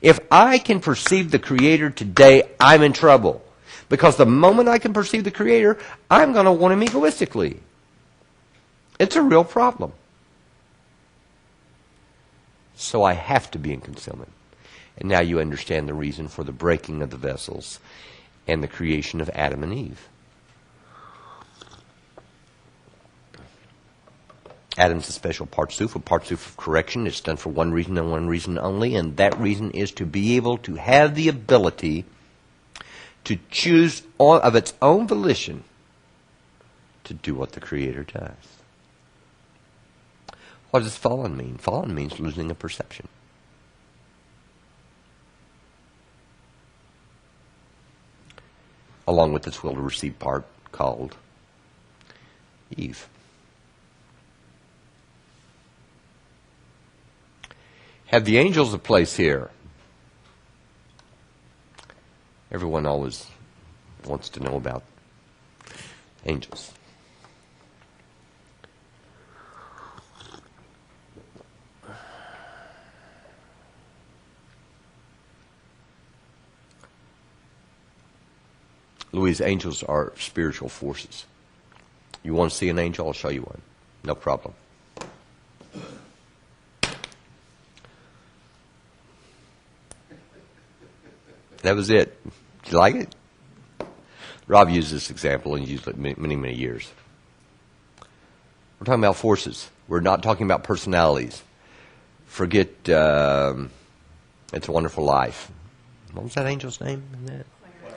If I can perceive the Creator today, I'm in trouble. Because the moment I can perceive the Creator, I'm going to want Him egoistically. It's a real problem. So I have to be in concealment. And now you understand the reason for the breaking of the vessels and the creation of Adam and Eve. Adam's a special partsuf, a partsuf of correction. It's done for one reason and one reason only, and that reason is to be able to have the ability to choose of its own volition to do what the Creator does. What does fallen mean? Fallen means losing a perception. Along with its will to receive part called Eve. Have the angels a place here? Everyone always wants to know about angels. Louise, angels are spiritual forces. You want to see an angel? I'll show you one. No problem. That was it. Did you like it? Rob used this example and used it many, many years. We're talking about forces. We're not talking about personalities. Forget It's a Wonderful Life. What was that angel's name?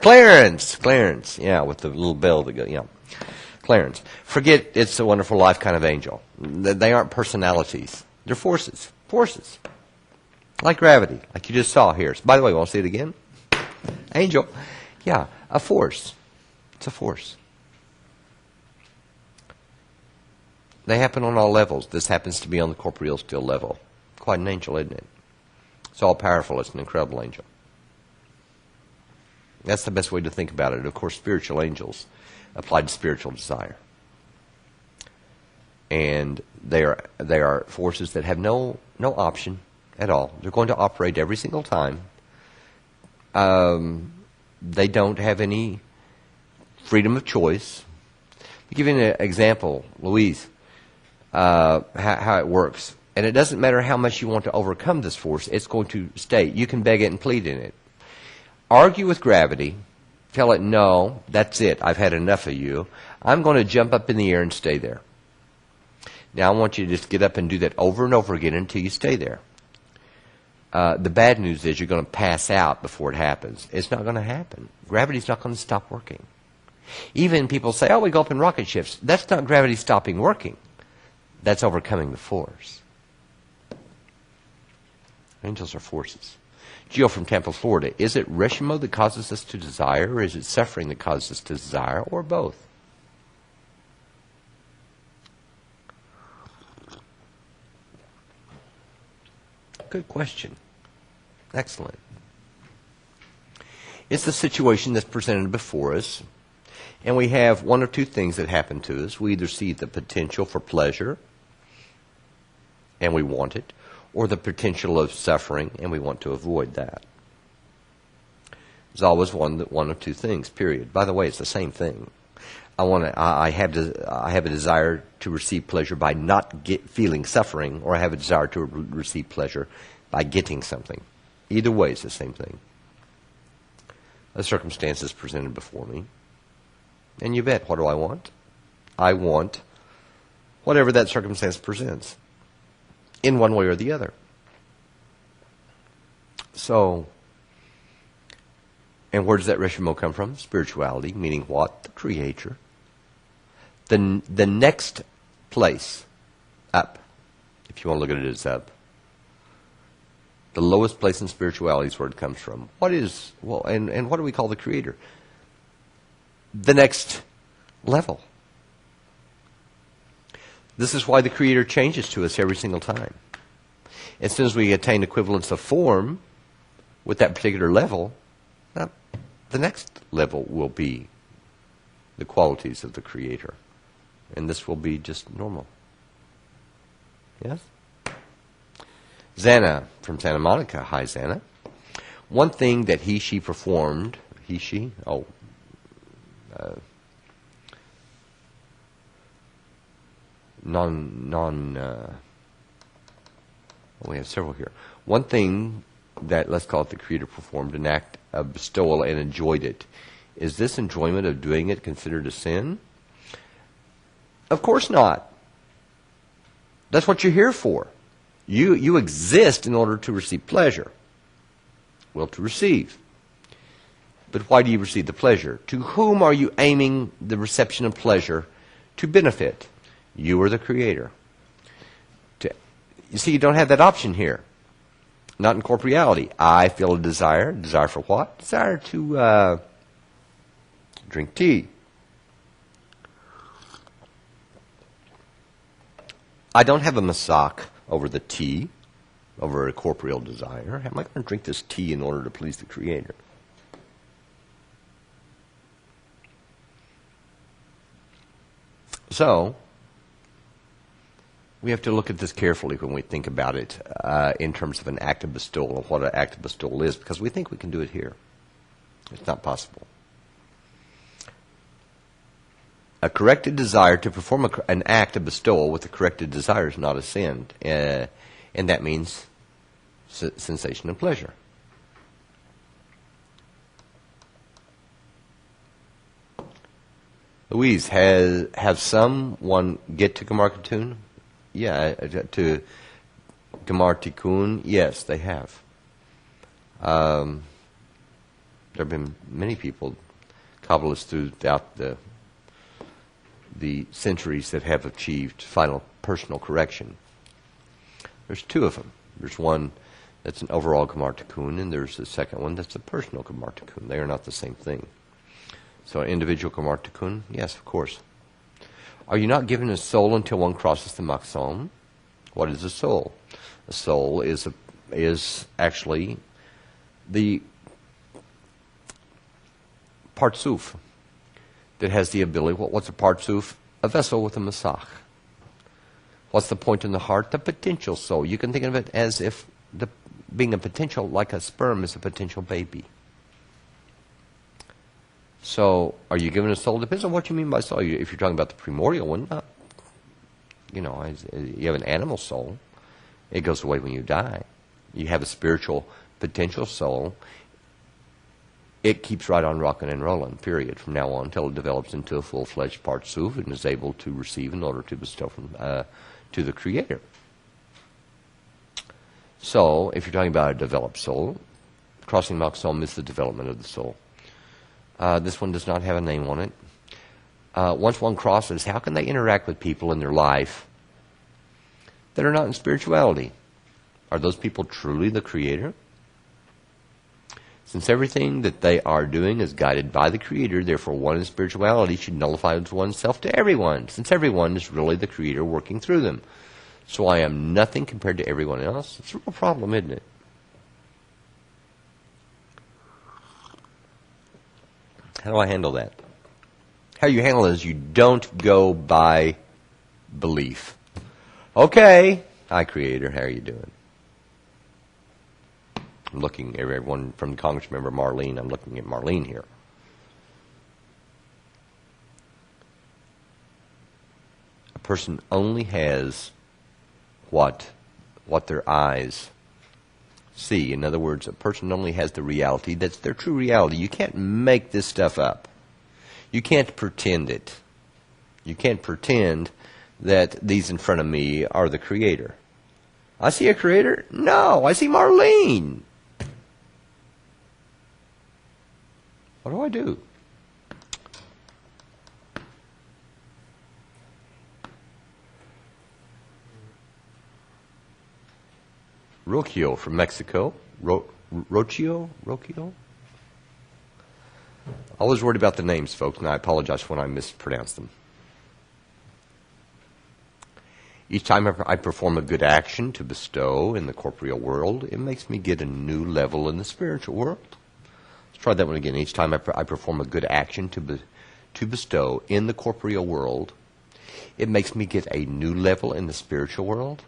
Clarence. Yeah, with the little bell that goes. Yeah, Clarence. Forget It's a Wonderful Life kind of angel. They aren't personalities. They're forces. Forces. Like gravity, like you just saw here. By the way, want to see it again? Angel. Yeah, a force. It's a force. They happen on all levels. This happens to be on the corporeal still level. Quite an angel, isn't it? It's all powerful. It's an incredible angel. That's the best way to think about it. Of course, spiritual angels apply to spiritual desire. And they are forces that have no option at all. They're going to operate every single time. They don't have any freedom of choice. I'll give you an example, Louise, how it works. And it doesn't matter how much you want to overcome this force, it's going to stay. You can beg it and plead in it. Argue with gravity. Tell it, no, that's it. I've had enough of you. I'm going to jump up in the air and stay there. Now, I want you to just get up and do that over and over again until you stay there. The bad news is you're going to pass out before it happens. It's not going to happen. Gravity's not going to stop working. Even people say, oh, we go up in rocket ships. That's not gravity stopping working. That's overcoming the force. Angels are forces. Jill from Tampa, Florida. Is it reshimo that causes us to desire, or is it suffering that causes us to desire, or both? Good question. Excellent. It's the situation that's presented before us, and we have one of two things that happen to us. We either see the potential for pleasure, and we want it, or the potential of suffering, and we want to avoid that. There's always one of two things, period. By the way, it's the same thing. I have a desire to receive pleasure by not feeling suffering, or I have a desire to receive pleasure by getting something. Either way, it's the same thing. The circumstances presented before me. And you bet, what do I want? I want whatever that circumstance presents, in one way or the other. So, and where does that reshimo come from? Spirituality, meaning what? The Creator. The next place up, if you want to look at it as up, the lowest place in spirituality is where it comes from. What do we call the Creator? The next level. This is why the Creator changes to us every single time. As soon as we attain equivalence of form with that particular level, the next level will be the qualities of the Creator. And this will be just normal. Yes? Xana from Santa Monica. Hi, Xana. One thing that she performed, we have several here. One thing that, let's call it the Creator performed, an act of bestowal and enjoyed it. Is this enjoyment of doing it considered a sin? Of course not. That's what you're here for. You exist in order to receive pleasure. Well, to receive. But why do you receive the pleasure? To whom are you aiming the reception of pleasure to benefit? You are the Creator. You see, you don't have that option here. Not in corporeality. I feel a desire. Desire for what? Desire to drink tea. I don't have a masak over the tea, over a corporeal desire. How am I going to drink this tea in order to please the Creator? So, we have to look at this carefully when we think about it in terms of an act of bestowal and what an act of bestowal is, because we think we can do it here. It's not possible. A corrected desire to perform an act of bestowal with a corrected desire is not a sin, and that means sensation and pleasure. Louise, have someone get to Gemar Khatun? Yeah, to Gemar Tikkun, yes, they have. There have been many people, Kabbalists throughout the centuries that have achieved final personal correction. There's two of them. There's one that's an overall Gemar Tikkun, and there's the second one that's a personal Gemar Tikkun. They are not the same thing. So an individual Gemar Tikkun, yes, of course. Are you not given a soul until one crosses the Maksom? What is a soul? A soul is actually the partsuf that has the ability. What's a partsuf? A vessel with a masach. What's the point in the heart? The potential soul. You can think of it as if being a potential, like a sperm is a potential baby. So, are you given a soul? Depends on what you mean by soul. If you're talking about the primordial one, you have an animal soul. It goes away when you die. You have a spiritual potential soul. It keeps right on rocking and rolling, period, from now on until it develops into a full-fledged partsuf and is able to receive in order to bestow to the Creator. So, if you're talking about a developed soul, crossing Maksom is the development of the soul. This one does not have a name on it. Once one crosses, how can they interact with people in their life that are not in spirituality? Are those people truly the Creator? Since everything that they are doing is guided by the Creator, therefore one in spirituality should nullify oneself to everyone, since everyone is really the Creator working through them. So I am nothing compared to everyone else. It's a real problem, isn't it? How do I handle that? How you handle it is you don't go by belief. Okay, hi Creator, how are you doing? I'm looking at everyone from the Congress member Marlene. I'm looking at Marlene here. A person only has what their eyes see. In other words, a person only has the reality that's their true reality. You can't make this stuff up. You can't pretend it. You can't pretend that these in front of me are the Creator. I see a Creator? No, I see Marlene. What do I do? Rocio from Mexico. Rocio? Always worried about the names, folks, and I apologize when I mispronounce them. Each time I perform a good action to bestow in the corporeal world, it makes me get a new level in the spiritual world. Let's try that one again. Each time I perform a good action to bestow in the corporeal world, it makes me get a new level in the spiritual world.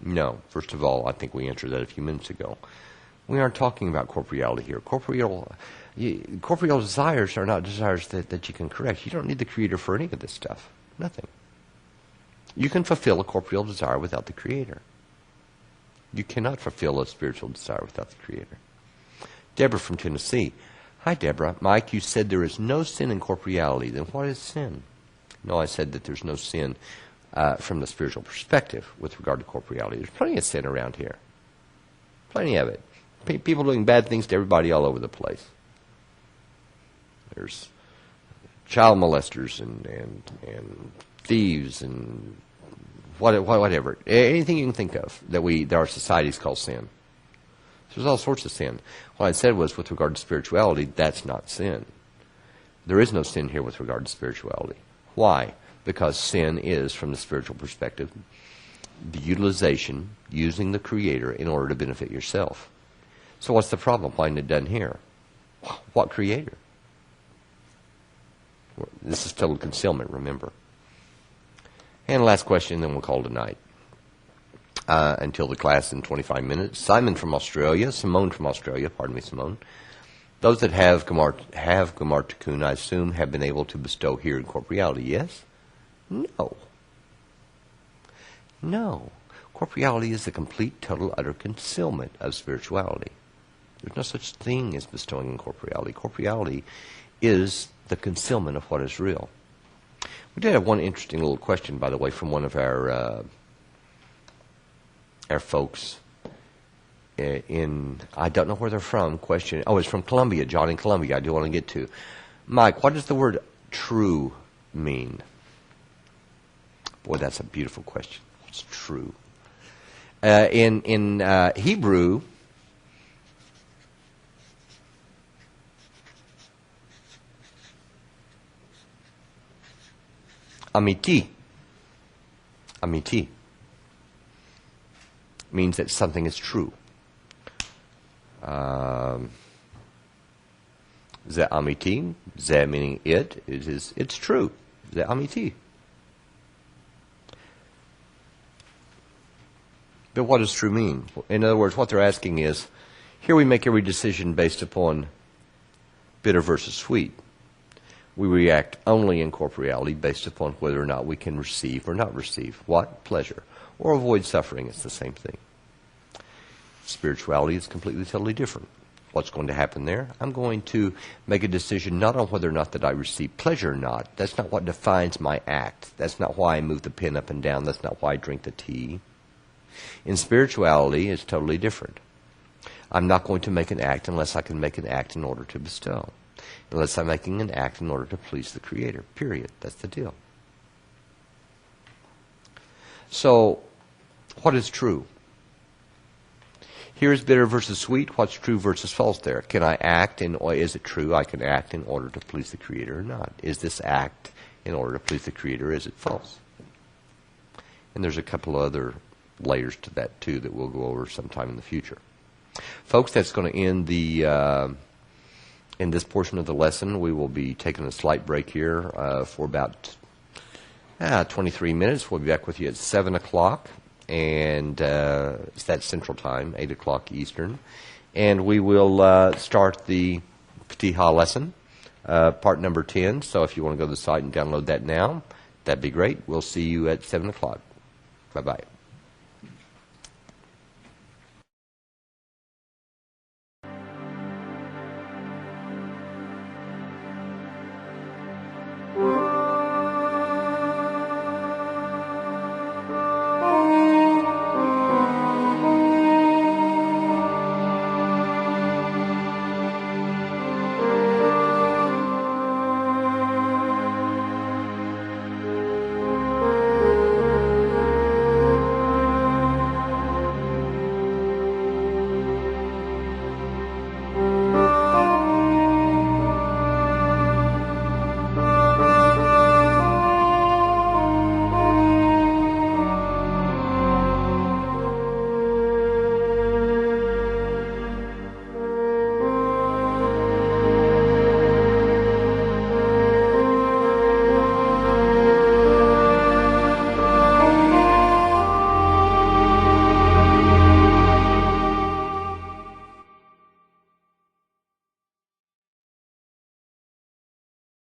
No. First of all, I think we answered that a few minutes ago. We aren't talking about corporeality here. Corporeal desires are not desires that you can correct. You don't need the Creator for any of this stuff. Nothing. You can fulfill a corporeal desire without the Creator. You cannot fulfill a spiritual desire without the Creator. Deborah from Tennessee. Hi, Deborah. Mike, you said there is no sin in corporeality. Then what is sin? No, I said that there's no sin from the spiritual perspective with regard to corporeality. There's plenty of sin around here. Plenty of it. People doing bad things to everybody all over the place. There's child molesters and thieves and whatever. Anything you can think of that our societies call sin. There's all sorts of sin. What I said was, with regard to spirituality, that's not sin. There is no sin here with regard to spirituality. Why? Because sin is, from the spiritual perspective, the utilization, using the Creator in order to benefit yourself. So what's the problem? Why isn't it done here? What Creator? This is total concealment, remember. And last question, then we'll call it a night. Until the class in 25 minutes. Simon from Australia, Simone from Australia, pardon me, Simone. Those that have Gamar Tikkun, I assume, have been able to bestow here in corporeality, yes? No. No. Corporeality is the complete, total, utter concealment of spirituality. There's no such thing as bestowing in corporeality. Corporeality is the concealment of what is real. We did have one interesting little question, by the way, from one of our folks in, I don't know where they're from, question. Oh, it's from Colombia, John in Colombia, I do want to get to. Mike, what does the word true mean? Boy, that's a beautiful question. What's true? In Hebrew, amiti means that something is true. Ze amiti, ze meaning it's true. Ze amiti. But what does true mean? In other words, what they're asking is, here we make every decision based upon bitter versus sweet. We react only in corporeality based upon whether or not we can receive or not receive. What? Pleasure. Or avoid suffering. It's the same thing. Spirituality is completely, totally different. What's going to happen there? I'm going to make a decision not on whether or not that I receive pleasure or not. That's not what defines my act. That's not why I move the pen up and down. That's not why I drink the tea. In spirituality, it's totally different. I'm not going to make an act unless I can make an act in order to bestow. Unless I'm making an act in order to please the Creator. Period. That's the deal. So, what is true? Here is bitter versus sweet. What's true versus false there? Can I act or is it true I can act in order to please the Creator or not? Is this act in order to please the Creator or is it false? And there's a couple of other layers to that too that we'll go over sometime in the future. Folks, that's going to end in this portion of the lesson. We will be taking a slight break here for about 23 minutes. We'll be back with you at 7 o'clock, and it's that Central Time, 8 o'clock Eastern. And we will start the Fatiha lesson, part number 10. So if you want to go to the site and download that now, that'd be great. We'll see you at 7 o'clock. Bye-bye.